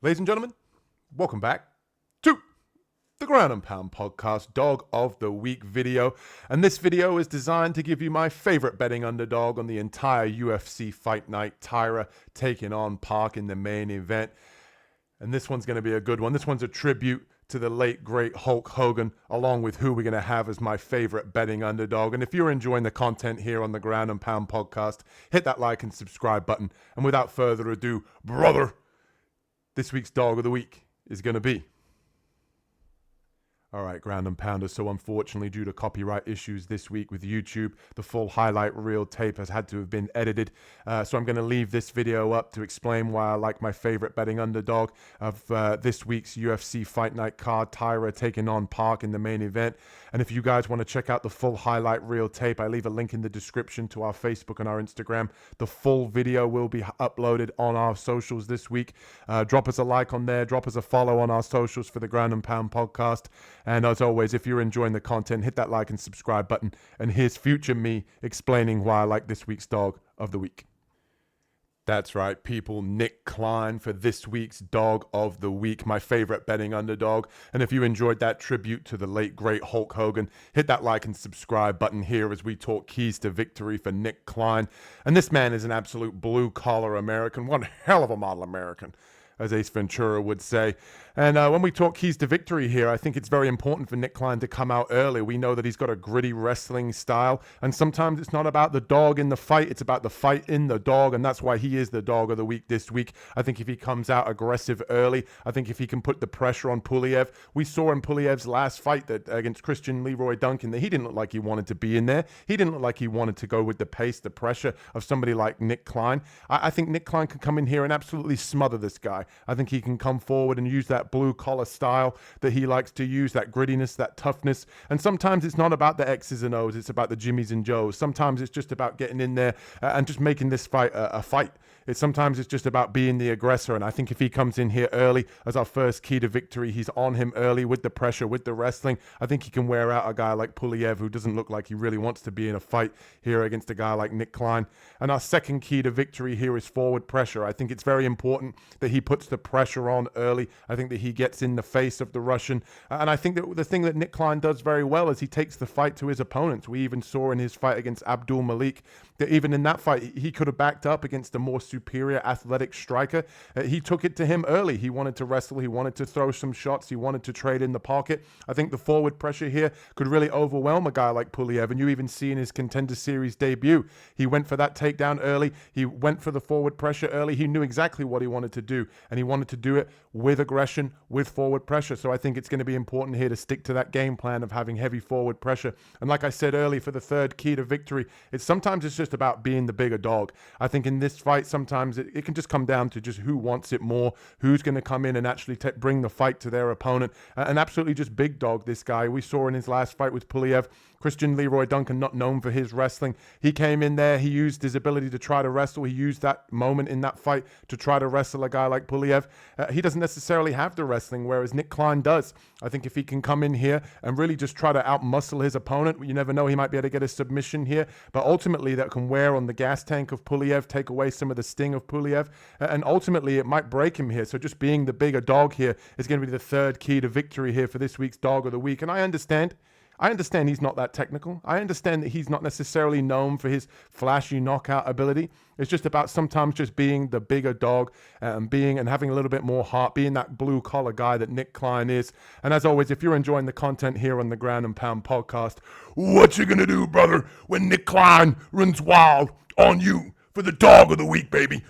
Ladies and gentlemen, welcome back to the Ground and Pound Podcast Dog of the Week video. And this video is designed to give you my favorite betting underdog on the entire UFC Fight Night, Taira taking on Park in the main event. And this one's going to be a good one. This one's a tribute to the late, great Hulk Hogan, along with who we're going to have as my favorite betting underdog. And if you're enjoying the content here on the Ground and Pound Podcast, hit that like and subscribe button. And without further ado, brother, this week's dog of the week is going to be... All right, Ground and Pounder. So unfortunately, due to copyright issues this week with YouTube, the full highlight reel tape has had to have been edited. So I'm going to leave this video up to explain why I like my favorite betting underdog of this week's UFC Fight Night card, Taira taking on Park in the main event. And if you guys want to check out the full highlight reel tape, I leave a link in the description to our Facebook and our Instagram. The full video will be uploaded on our socials this week. Drop us a like on there. Drop us a follow on our socials for the Ground and Pound Podcast. And as always, if you're enjoying the content, hit that like and subscribe button. And here's future me explaining why I like this week's dog of the week. That's right, people. Nick Klein for this week's dog of the week, my favorite betting underdog. And if you enjoyed that tribute to the late, great Hulk Hogan, hit that like and subscribe button here as we talk keys to victory for Nick Klein. And this man is an absolute blue-collar American, one hell of a model American, as Ace Ventura would say. And when we talk keys to victory here, I think it's very important for Nick Klein to come out early. We know that he's got a gritty wrestling style, and sometimes it's not about the dog in the fight, it's about the fight in the dog, and that's why he is the dog of the week this week. I think if he comes out aggressive early, I think if he can put the pressure on Pulev. We saw in Pulev's last fight that against Christian Leroy Duncan that he didn't look like he wanted to be in there. He didn't look like he wanted to go with the pace, the pressure of somebody like Nick Klein. I think Nick Klein can come in here and absolutely smother this guy. I think he can come forward and use that blue collar style that he likes to use, that grittiness, that toughness. And sometimes it's not about the X's and O's, it's about the Jimmys and Joes. Sometimes it's just about getting in there and just making this fight a fight. Sometimes it's just about being the aggressor. And I think if he comes in here early as our first key to victory, he's on him early with the pressure, with the wrestling. I think he can wear out a guy like Pulev, who doesn't look like he really wants to be in a fight here against a guy like Nick Klein. And our second key to victory here is forward pressure. I think it's very important that he puts the pressure on early. I think that he gets in the face of the Russian. And I think that the thing that Nick Klein does very well is he takes the fight to his opponents. We even saw in his fight against Abdul Malik that even in that fight, he could have backed up against a more superior athletic striker. He took it to him early. He wanted to wrestle. He wanted to throw some shots. He wanted to trade in the pocket. I think the forward pressure here could really overwhelm a guy like Pulev. And you even see in his Contender Series debut, he went for that takedown early. He went for the forward pressure early. He knew exactly what he wanted to do. And he wanted to do it with aggression, with forward pressure. So I think it's going to be important here to stick to that game plan of having heavy forward pressure. And like I said early, for the third key to victory, sometimes it's just about being the bigger dog. I think in this fight, sometimes it can just come down to just who wants it more, who's going to come in and actually bring the fight to their opponent. And absolutely just big dog this guy. We saw in his last fight with Pulev, Christian Leroy Duncan, not known for his wrestling. He came in there, he used his ability to try to wrestle. He used that moment in that fight to try to wrestle a guy like Pulev. He doesn't necessarily have the wrestling, whereas Nick Klein does. I think if he can come in here and really just try to outmuscle his opponent, you never know, he might be able to get a submission here. But ultimately, that can wear on the gas tank of Pulev, take away some of the sting of Pulev, and ultimately it might break him here. So just being the bigger dog here is going to be the third key to victory here for this week's dog of the week. And I understand he's not that technical. I understand that he's not necessarily known for his flashy knockout ability. It's just about sometimes just being the bigger dog and having a little bit more heart, being that blue collar guy that Nick Klein is. And as always, if you're enjoying the content here on the Ground and Pound Podcast, what you gonna do, brother, when Nick Klein runs wild on you for the dog of the week, baby?